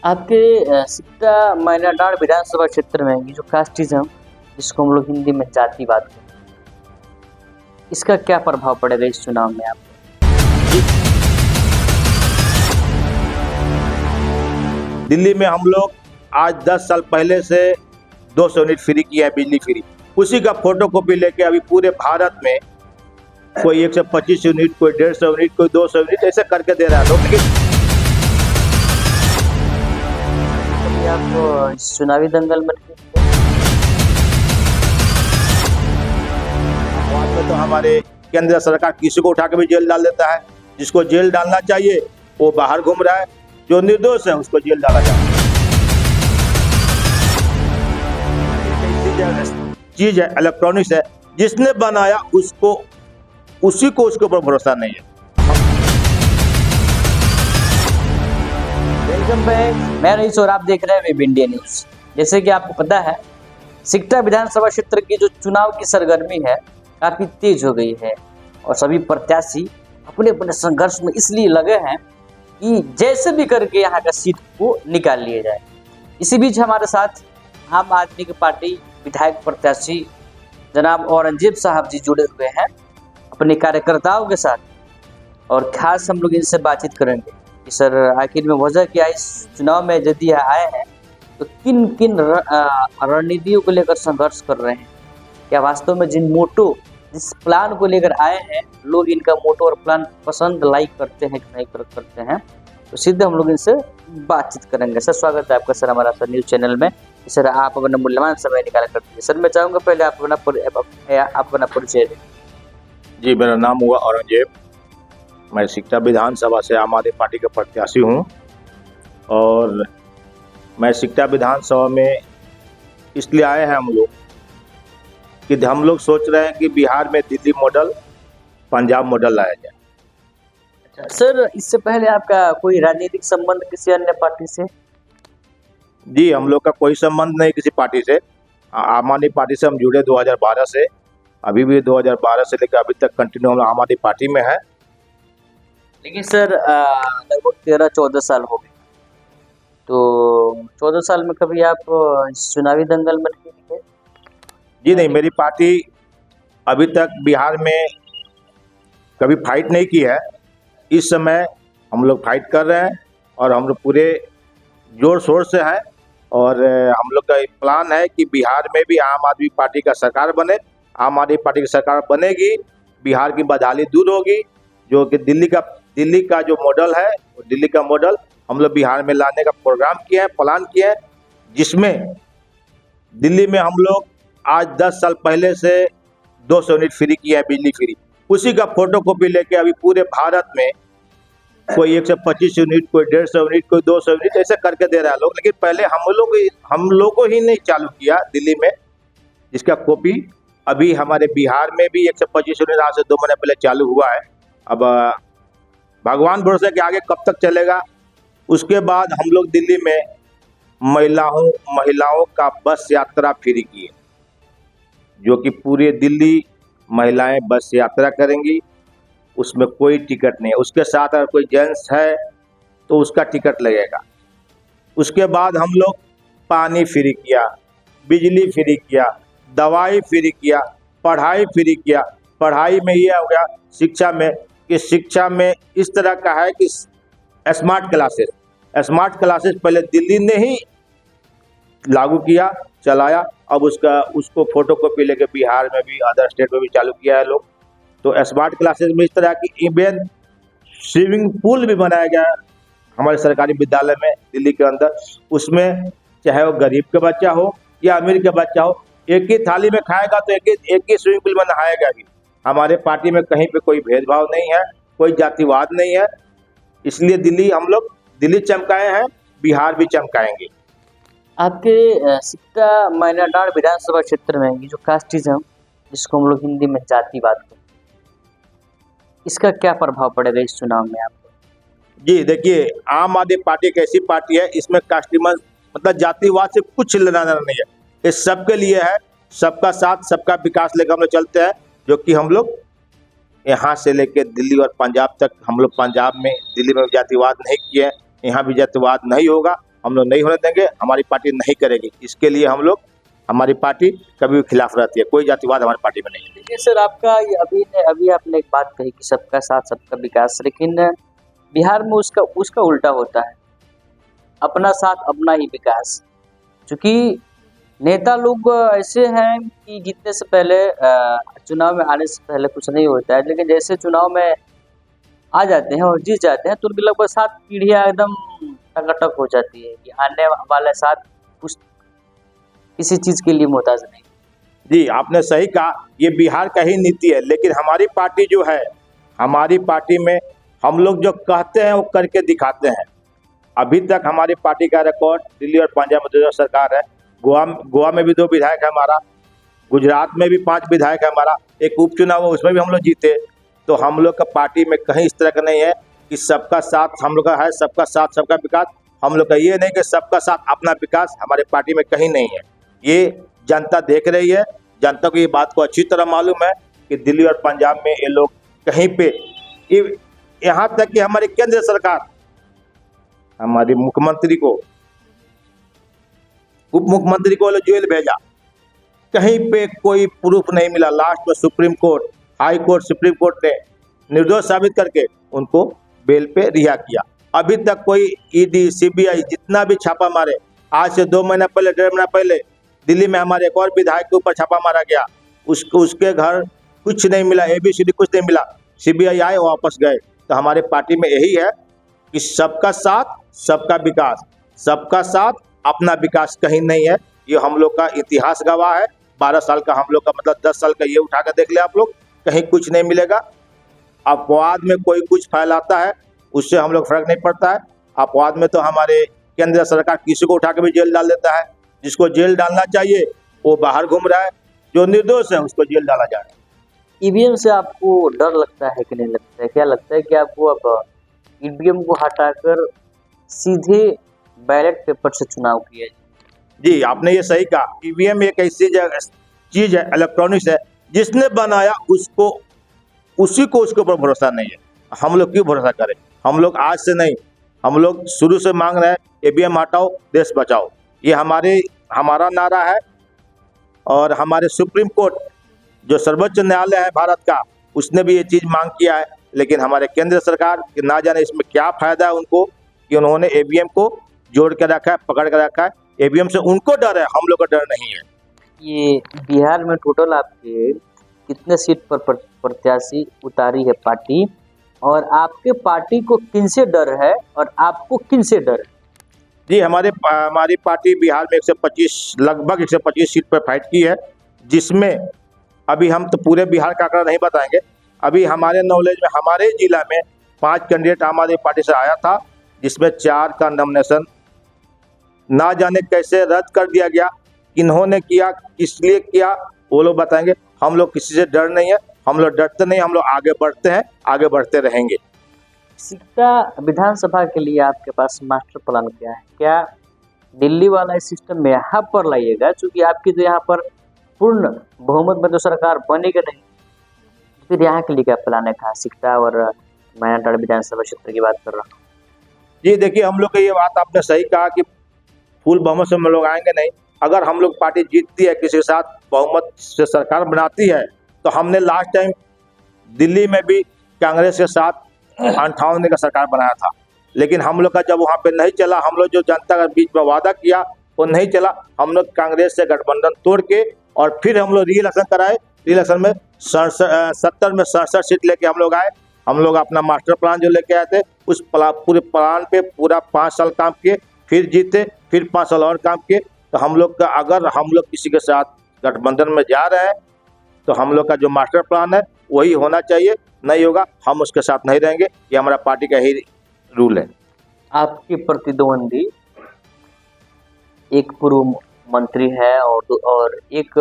आपके सिकटा मैनाडार विधानसभा क्षेत्र में ये जो कास्टिज्म, जिसको हम लोग हिंदी में जातिवाद कहते हैं, इसका क्या प्रभाव पड़ेगा इस चुनाव में आप? दिल्ली में हम लोग आज 10 साल पहले से 200 यूनिट फ्री किया है, बिजली फ्री। उसी का फोटो कॉपी लेके अभी पूरे भारत में कोई 125 यूनिट, कोई 150 यूनिट, कोई 200 यूनिट ऐसे करके दे रहा है लोग। लेकिन आप इस चुनावी दंगल में तो हमारे केंद्र सरकार किसी को उठा के भी जेल डाल देता है। जिसको जेल डालना चाहिए वो बाहर घूम रहा है, जो निर्दोष है उसको जेल डाला जाए। चीज है, इलेक्ट्रॉनिक्स है, जिसने बनाया उसको उसी को उसके ऊपर भरोसा नहीं है। वेलकम बैक, मैं रईस और आप देख रहे हैं वेब इंडिया न्यूज। जैसे कि आपको पता है, सिकटा विधानसभा क्षेत्र की जो चुनाव की सरगर्मी है काफी तेज हो गई है और सभी प्रत्याशी अपने अपने संघर्ष में इसलिए लगे हैं कि जैसे भी करके यहाँ का सीट को निकाल लिया जाए। इसी बीच हमारे साथ आम आदमी की पार्टी विधायक प्रत्याशी जनाब औरंगजेब साहब जी जुड़े हुए हैं अपने कार्यकर्ताओं के साथ, और खास हम लोग इनसे बातचीत करेंगे कि सर आखिर में वजह क्या, इस चुनाव में यदि आए हैं तो किन किन रणनीतियों को लेकर संघर्ष कर रहे हैं। क्या वास्तव में जिस प्लान को लेकर आए हैं लोग इनका मोटो और प्लान पसंद लाइक करते हैं कि नहीं करते हैं, तो सीधे हम लोग इनसे बातचीत करेंगे। सर स्वागत है आपका सर हमारा सर न्यूज़ चैनल में। सर आप अपना मूल्यवान समय निकाल करते हैं। सर मैं चाहूँगा पहले आप अपना परिचय दें। जी, मेरा नाम हुआ औरंगजेब, मैं सिकटा विधानसभा से आम आदमी पार्टी का प्रत्याशी हूँ। और मैं सिकटा विधानसभा में इसलिए आए हैं हम लोग कि हम लोग सोच रहे हैं कि बिहार में दिल्ली मॉडल, पंजाब मॉडल लाया जाए। अच्छा सर, इससे पहले आपका कोई राजनीतिक संबंध किसी अन्य पार्टी से? जी, हम लोग का कोई संबंध नहीं किसी पार्टी से। आम आदमी पार्टी से हम जुड़े 2012 से, अभी भी 2012 से लेकर अभी तक कंटिन्यू हम आम आदमी पार्टी में है। लेकिन सर लगभग 13-14 साल हो गए, तो 14 साल में कभी आप इस चुनावी दंगल में नहीं दिखे? जी नहीं, मेरी पार्टी अभी तक बिहार में कभी फाइट नहीं की है। इस समय हम लोग फाइट कर रहे हैं और हम लोग पूरे जोर शोर से हैं। और हम लोग का प्लान है कि बिहार में भी आम आदमी पार्टी का सरकार बने। आम आदमी पार्टी की सरकार बनेगी, बिहार की बदहाली दूर होगी। जो कि दिल्ली का जो मॉडल है, दिल्ली का मॉडल हम लोग बिहार में लाने का प्रोग्राम किए हैं, प्लान किए हैं, जिसमें दिल्ली में हम लोग आज 10 साल पहले से 200 यूनिट फ्री किया है, बिजली फ्री। उसी का फोटो कॉपी लेके अभी पूरे भारत में कोई 125 यूनिट, कोई 150 यूनिट, कोई 200 यूनिट ऐसे करके दे रहा है लोग। लेकिन पहले हम लोग को ही नहीं चालू किया दिल्ली में, जिसका कॉपी अभी हमारे बिहार में भी 125 यूनिट आज से 2 महीने पहले चालू हुआ है। अब भगवान भरोसे के आगे कब तक चलेगा। उसके बाद हम लोग दिल्ली में महिलाओं का बस यात्रा फ्री किए, जो कि पूरे दिल्ली महिलाएं बस यात्रा करेंगी, उसमें कोई टिकट नहीं है। उसके साथ अगर कोई जेंट्स है तो उसका टिकट लगेगा। उसके बाद हम लोग पानी फ्री किया, बिजली फ्री किया, दवाई फ्री किया, पढ़ाई फ्री किया। पढ़ाई में ये हो गया शिक्षा में इस तरह का है कि स्मार्ट क्लासेस पहले दिल्ली ने ही लागू किया, चलाया। अब उसको फोटो कॉपी लेके बिहार में भी, अदर स्टेट में भी चालू किया है लोग। तो स्मार्ट क्लासेस में इस तरह की इवेंट स्विमिंग पूल भी बनाया गया हमारे सरकारी विद्यालय में दिल्ली के अंदर। उसमें चाहे वो गरीब का बच्चा हो या अमीर का बच्चा हो, एक ही थाली में खाएगा तो एक ही स्विमिंग पूल में नहाएगा भी। हमारे पार्टी में कहीं पे कोई भेदभाव नहीं है, कोई जातिवाद नहीं है। इसलिए हम लोग दिल्ली चमकाए हैं, बिहार भी चमकाएंगे। आपके सिकटा मैनाडार विधानसभा क्षेत्र में ये जो कास्टिज्म, जिसको हम लोग हिंदी में जातिवाद कहते हैं, इसका क्या प्रभाव पड़ेगा इस चुनाव में आपको? जी देखिए, आम आदमी पार्टी एक ऐसी पार्टी है, इसमें कास्टिज्म मतलब जातिवाद से कुछ लेना देना नहीं है। ये सबके लिए है, सबका साथ सबका विकास लेकर हम लोग चलते हैं। जो कि हम लोग यहाँ से लेकर दिल्ली और पंजाब तक, हम लोग पंजाब में दिल्ली में जातिवाद नहीं किए, यहाँ भी जातिवाद नहीं होगा। हम लोग नहीं होने देंगे, हमारी पार्टी नहीं करेगी। इसके लिए हमारी पार्टी कभी भी खिलाफ रहती है, कोई जातिवाद हमारी पार्टी में नहीं है। देखिए सर, आपका ये अभी आपने एक बात कही कि सबका साथ सबका विकास, लेकिन बिहार में उसका उल्टा होता है, अपना साथ अपना ही विकास। क्योंकि नेता लोग ऐसे हैं कि जीतने से पहले चुनाव में आने से पहले कुछ नहीं होता है, लेकिन जैसे चुनाव में आ जाते हैं और जीत जाते हैं तो उनकी लगभग 7 पीढ़ियाँ एकदम टकाटक हो जाती है कि आने वाले 7 कुछ किसी चीज़ के लिए मोहताज नहीं। जी, आपने सही कहा, ये बिहार का ही नीति है। लेकिन हमारी पार्टी जो है, हमारी पार्टी में हम लोग जो कहते हैं वो करके दिखाते हैं। अभी तक हमारी पार्टी का रिकॉर्ड दिल्ली और पंजाब में 2 सरकार है, गोवा में भी 2 विधायक है हमारा, गुजरात में भी 5 विधायक है हमारा, एक उपचुनाव हुआ उसमें भी हम लोग जीते। तो हम लोग का पार्टी में कहीं इस तरह का नहीं है कि सबका साथ हम लोग का है, सबका साथ सबका विकास। हम लोग का ये नहीं कि सबका साथ अपना विकास, हमारे पार्टी में कहीं नहीं है। ये जनता देख रही है, जनता को ये बात को अच्छी तरह मालूम है कि दिल्ली और पंजाब में ये लोग कहीं पे, यहाँ तक कि हमारी केंद्र सरकार हमारे मुख्यमंत्री को, उप मुख्यमंत्री को जेल भेजा, कहीं पे कोई प्रूफ नहीं मिला। लास्ट में supreme court, high court, supreme court ने निर्दोष साबित करके उनको बेल पे रिहा किया। अभी तक कोई ईडी, सीबीआई जितना भी छापा मारे, आज से 2 महीना पहले, 1.5 महीना पहले दिल्ली में हमारे एक और विधायक के ऊपर छापा मारा गया, उसके घर कुछ नहीं मिला, ABCD कुछ नहीं मिला, सीबीआई आए वापस गए। तो हमारे पार्टी में यही है कि सबका साथ सबका विकास, सबका साथ अपना विकास कहीं नहीं है। ये हम लोग का इतिहास गवाह है। 12 साल का हम लोग का, मतलब 10 साल का ये उठा कर देख ले आप लोग, कहीं कुछ नहीं मिलेगा। अपवाद में कोई कुछ फैलाता है, उससे हम लोग फर्क नहीं पड़ता है। अपवाद में तो हमारे केंद्र सरकार किसी को उठा के भी जेल डाल देता है। जिसको जेल डालना चाहिए वो बाहर घूम रहा है, जो निर्दोष है उसको जेल डाला जा रहा है। ईवीएम से आपको डर लगता है कि नहीं लगता है? क्या लगता है कि आपको अब ईवीएम को हटाकर सीधे बैलेट पेपर से चुनाव किया जाए? जी, आपने ये सही कहा। ईवीएम एक ऐसी चीज है, इलेक्ट्रॉनिक्स है, जिसने बनाया उसी को उसके ऊपर भरोसा नहीं है। हम लोग क्यों भरोसा करें? हम लोग आज से नहीं, हम लोग शुरू से मांग रहे हैं ईवीएम हटाओ, देश बचाओ। ये हमारा नारा है। और हमारे सुप्रीम कोर्ट जो सर्वोच्च न्यायालय है भारत का, उसने भी ये चीज़ मांग किया है। लेकिन हमारे केंद्र सरकार कि ना जाने इसमें क्या फायदा है उनको, कि उन्होंने ईवीएम को जोड़ के रखा है, पकड़ के रखा है। ईवीएम से उनको डर है, हम लोग का डर नहीं है। ये बिहार में टोटल आपके कितने सीट पर प्रत्याशी उतारी है पार्टी, और आपके पार्टी को किन से डर है और आपको किन से डर है? जी, हमारी पार्टी बिहार में 125 लगभग 125 सीट पर फाइट की है, जिसमें अभी हम तो पूरे बिहार का आंकड़ा नहीं बताएंगे। अभी हमारे नॉलेज में हमारे जिला में 5 कैंडिडेट आम आदमी पार्टी से आया था, जिसमें 4 का नॉमिनेशन ना जाने कैसे रद्द कर दिया गया। इन्होंने किया, इसलिए किया, वो लोग बताएंगे। हम लोग किसी से डर नहीं है, हम लोग डरते नहीं, हम लोग आगे बढ़ते हैं, आगे बढ़ते रहेंगे। सिकटा विधानसभा के लिए आपके पास मास्टर प्लान क्या है? क्या दिल्ली वाला सिस्टम में यहाँ पर लाइएगा? चूंकि आपकी तो यहाँ पर पूर्ण बहुमत में तो सरकार बनेगा नहीं, फिर यहाँ के लिए क्या प्लान है? कहा सिकटा और मैनाटांड विधानसभा क्षेत्र की बात कर रहा हूँ। जी देखिए, हम लोग का ये बात आपने सही कहा कि फुल बहुमत से हम लोग आएंगे नहीं। अगर हम लोग पार्टी जीतती है, किसी के साथ बहुमत से सरकार बनाती है, तो हमने लास्ट टाइम दिल्ली में भी कांग्रेस के साथ 58 का सरकार बनाया था। लेकिन हम लोग का जब वहाँ पे नहीं चला, हम लोग जो जनता के बीच में वादा किया वो नहीं चला। हम लोग कांग्रेस से गठबंधन तोड़ के और फिर हम लोग री इलेक्शन कराए। री इलेक्शन में 70 में 67 सीट लेके हम लोग आए। हम लोग अपना मास्टर प्लान जो लेके आए थे, उस पूरे प्लान पे पूरा 5 साल काम किए, फिर जीते, फिर 5 साल और काम किए। तो हम लोग का, अगर हम लोग किसी के साथ गठबंधन में जा रहे हैं, तो हम लोग का जो मास्टर प्लान है वही होना चाहिए। नहीं होगा, हम उसके साथ नहीं रहेंगे। ये हमारा पार्टी का ही रूल है। आपके प्रतिद्वंदी एक पूर्व मंत्री है और एक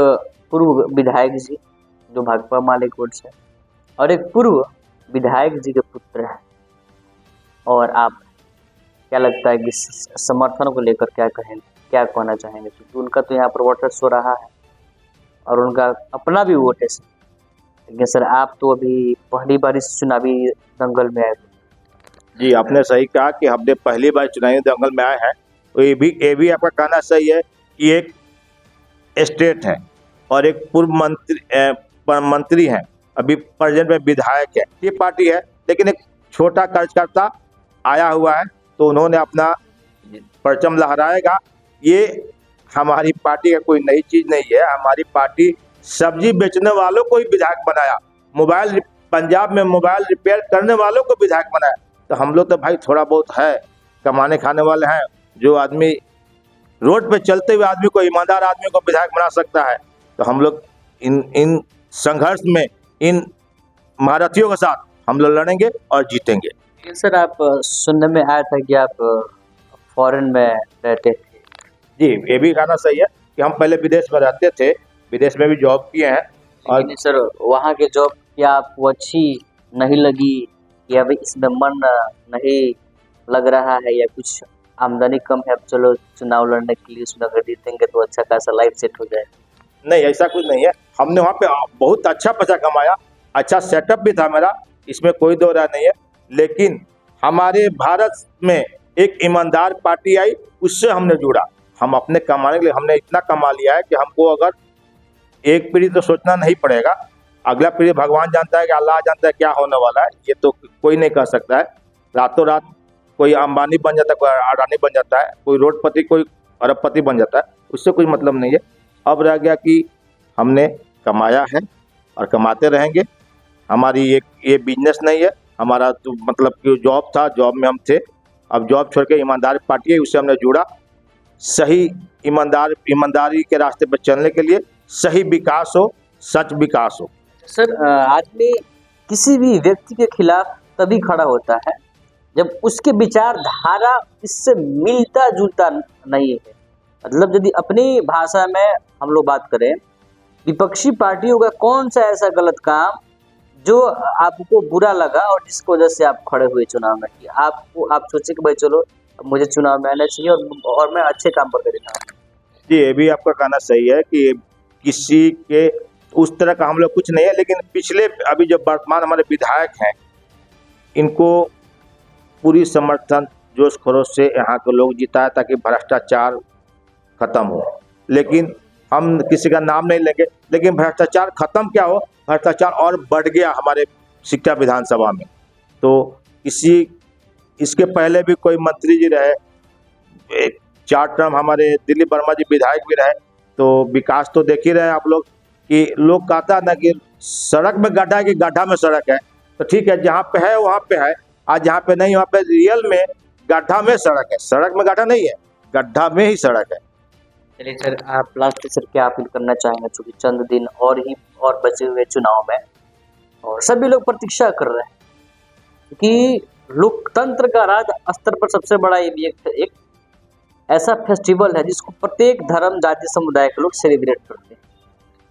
पूर्व विधायक जी जो भाकपा मालेकोट से, और एक पूर्व विधायक जी के पुत्र हैं। और आप क्या लगता है कि समर्थन को लेकर क्या कहना चाहेंगे? क्योंकि उनका तो यहाँ पर वर्चस्व रहा है और उनका अपना भी वोट है। लेकिन सर, आप तो अभी पहली बार इस चुनावी दंगल में आए। जी, आपने सही कहा कि हमने पहली बार चुनावी दंगल में आए हैं। तो ये भी आपका कहना सही है कि एक स्टेट है और एक पूर्व मंत्री हैं, अभी प्रेजेंट में विधायक है, ये पार्टी है। लेकिन एक छोटा कार्यकर्ता आया हुआ है तो उन्होंने अपना परचम लहराएगा। ये हमारी पार्टी का कोई नई चीज नहीं है। हमारी पार्टी सब्जी बेचने वालों को ही विधायक बनाया, पंजाब में मोबाइल रिपेयर करने वालों को विधायक बनाया। तो हम लोग तो भाई थोड़ा बहुत है, कमाने खाने वाले हैं। जो आदमी रोड पे चलते हुए आदमी को, ईमानदार आदमी को विधायक बना सकता है, तो हम लोग इन संघर्ष में इन महारथियों के साथ हम लोग लड़ेंगे और जीतेंगे। सर, आप सुनने में आया था कि आप फॉरेन में रहते थे। जी, ये भी कहना सही है कि हम पहले विदेश में रहते थे, विदेश में भी जॉब किए हैं। और सर, वहाँ के जॉब क्या आपको अच्छी नहीं लगी, या भाई इसमें मन नहीं लग रहा है, या कुछ आमदनी कम है, चलो चुनाव लड़ने के लिए उसमें अगर जीतेंगे तो अच्छा खासा लाइफ सेट हो जाए? नहीं, ऐसा कुछ नहीं है। हमने वहाँ पे बहुत अच्छा पैसा कमाया, अच्छा सेटअप भी था मेरा, इसमें कोई दो राय नहीं है। लेकिन हमारे भारत में एक ईमानदार पार्टी आई, उससे हमने जुड़ा। हम अपने कमाने के लिए हमने इतना कमा लिया है कि हमको अगर एक पीढ़ी तो सोचना नहीं पड़ेगा, अगला पीढ़ी भगवान जानता है कि अल्लाह जानता है क्या होने वाला है, ये तो कोई नहीं कह सकता है। रातों रात कोई अंबानी बन जाता है, कोई अडानी बन जाता है, कोई रोडपति, कोई अरबपति बन जाता है, उससे कोई मतलब नहीं है। अब रह गया कि हमने कमाया है और कमाते रहेंगे। हमारी ये बिजनेस नहीं है, हमारा तो मतलब कि जॉब था, जॉब में हम थे। अब जॉब छोड़ के ईमानदार पार्टी है, उससे हमने जुड़ा। सही ईमानदारी के रास्ते पर चलने के लिए सही विकास हो, सच विकास हो। सर, आदमी किसी भी व्यक्ति के खिलाफ तभी खड़ा होता है जब उसके विचारधारा इससे मिलता जुलता नहीं है। मतलब यदि अपनी भाषा में हम लोग बात करें, विपक्षी पार्टियों का कौन सा ऐसा गलत काम जो आपको बुरा लगा और जिसकी वजह से आप खड़े हुए चुनाव में, कि आप सोचे कि भाई चलो मुझे चुनाव में आना चाहिए और मैं अच्छे काम पर करूँगा? जी, ये भी आपका कहना सही है कि किसी के उस तरह का हम लोग कुछ नहीं है। लेकिन पिछले अभी जो वर्तमान हमारे विधायक हैं, इनको पूरी समर्थन जोश खरोश से यहाँ के लोग जिताए ताकि भ्रष्टाचार खत्म हो। लेकिन हम किसी का नाम नहीं लेंगे, लेकिन भ्रष्टाचार खत्म क्या हो, भ्रष्टाचार और बढ़ गया हमारे सिकटा विधानसभा में। तो इसके पहले भी कोई मंत्री जी रहे, 4 टर्म हमारे दिलीप वर्मा जी विधायक भी रहे, तो विकास तो देख ही रहे आप लोग कि लोग कहता ना कि सड़क में गड्ढा है कि गड्ढा में सड़क है। तो ठीक है, जहाँ पे है वहाँ पे है, आज जहाँ पे नहीं वहाँ पे रियल में गड्ढा में सड़क है, सड़क में गड्ढा नहीं है, गड्ढा में ही सड़क है। चलिए सर, आप लास्ट सर क्या अपील करना चाहेंगे, चूँकि चंद दिन और बचे हुए चुनाव में और सभी लोग प्रतीक्षा कर रहे हैं, क्योंकि लोकतंत्र का राज स्तर पर सबसे बड़ा ये एक ऐसा फेस्टिवल है जिसको प्रत्येक धर्म जाति समुदाय के लोग सेलिब्रेट करते हैं।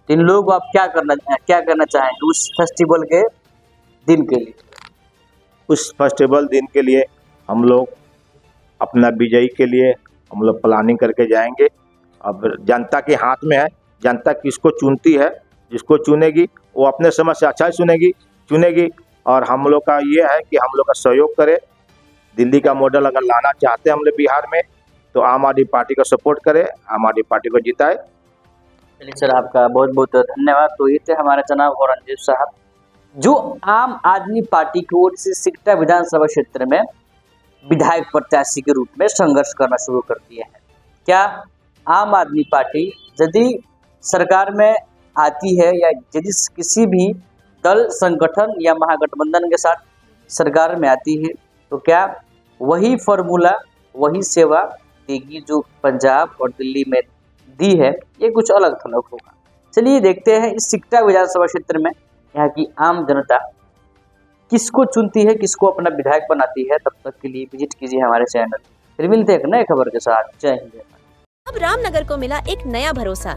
इन लोग आप क्या करना चाहेंगे उस फेस्टिवल के दिन के लिए? उस फेस्टिवल दिन के लिए हम लोग अपना विजयी के लिए हम लोग प्लानिंग करके जाएंगे। अब जनता के हाथ में है, जनता किसको चुनती है, जिसको चुनेगी वो अपने समझ से अच्छा ही चुनेगी। और हम लोग का ये है कि हम लोग का सहयोग करें। दिल्ली का मॉडल अगर लाना चाहते हैं हम लोग बिहार में, तो आम आदमी पार्टी को सपोर्ट करें, आम आदमी पार्टी को जिताए। चलिए सर, आपका बहुत बहुत धन्यवाद। तो ये थे हमारे जनाब औरंगजेब साहब, जो आम आदमी पार्टी की ओर से सिकटा विधानसभा क्षेत्र में विधायक प्रत्याशी के रूप में संघर्ष करना शुरू कर दिए हैं। क्या आम आदमी पार्टी यदि सरकार में आती है या यदि किसी भी दल, संगठन या महागठबंधन के साथ सरकार में आती है, तो क्या वही फॉर्मूला, वही सेवा देगी जो पंजाब और दिल्ली में दी है? ये कुछ अलग थलग होगा। चलिए देखते हैं इस सिकटा विधानसभा क्षेत्र में यहाँ की आम जनता किसको चुनती है, किसको अपना विधायक बनाती है। तब तक के लिए विजिट कीजिए हमारे चैनल। फिर मिलते हैं एक नए खबर के साथ। जय हिंद। अब रामनगर को मिला एक नया भरोसा,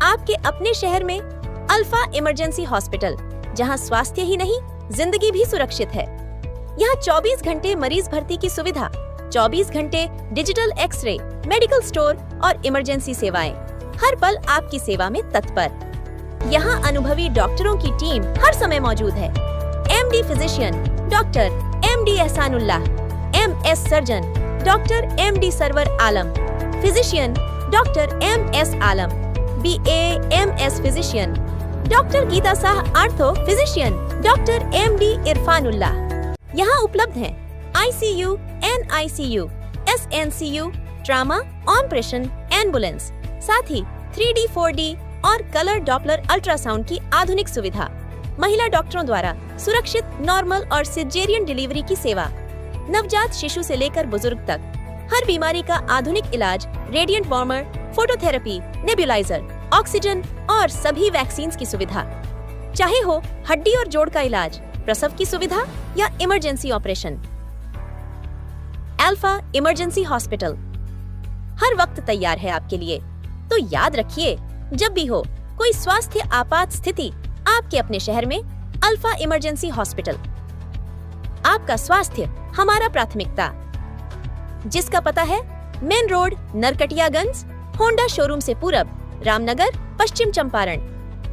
आपके अपने शहर में अल्फा इमरजेंसी हॉस्पिटल, जहां स्वास्थ्य ही नहीं जिंदगी भी सुरक्षित है। यहां 24 घंटे मरीज भर्ती की सुविधा, 24 घंटे डिजिटल एक्सरे, मेडिकल स्टोर और इमरजेंसी सेवाएं, हर पल आपकी सेवा में तत्पर। यहाँ अनुभवी डॉक्टरों की टीम हर समय मौजूद है। MD physician doctor MD Ehsanullah, MS surgeon doctor MD Sarwar Alam, physician doctor MS Alam, BA MS physician, doctor Geeta Shah ortho physician, doctor MD Irfanullah. यहाँ उपलब्ध हैं ICU, NICU, SNCU, trauma, operation, ambulance, साथ ही 3D, 4D और कलर डॉपलर अल्ट्रासाउंड की आधुनिक सुविधा, महिला डॉक्टरों द्वारा सुरक्षित नॉर्मल और सिजेरियन डिलीवरी की सेवा, नवजात शिशु से लेकर बुजुर्ग तक हर बीमारी का आधुनिक इलाज, radiant warmer, phototherapy, nebuliser, oxygen और सभी वैक्सीन की सुविधा। चाहे हो हड्डी और जोड़ का इलाज, प्रसव की सुविधा या emergency operation, Alpha Emergency Hospital हर वक्त तैयार है आपके लिए। तो याद रखिए, जब भी हो कोई स्वास्थ्य आपात स्थिति, आपके अपने शहर में अल्फा इमरजेंसी हॉस्पिटल। आपका स्वास्थ्य हमारा प्राथमिकता, जिसका पता है main road, Narkatiaganj, Honda showroom से पूरब, रामनगर, पश्चिम चंपारण।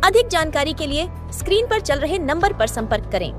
अधिक जानकारी के लिए स्क्रीन पर चल रहे नंबर पर संपर्क करें।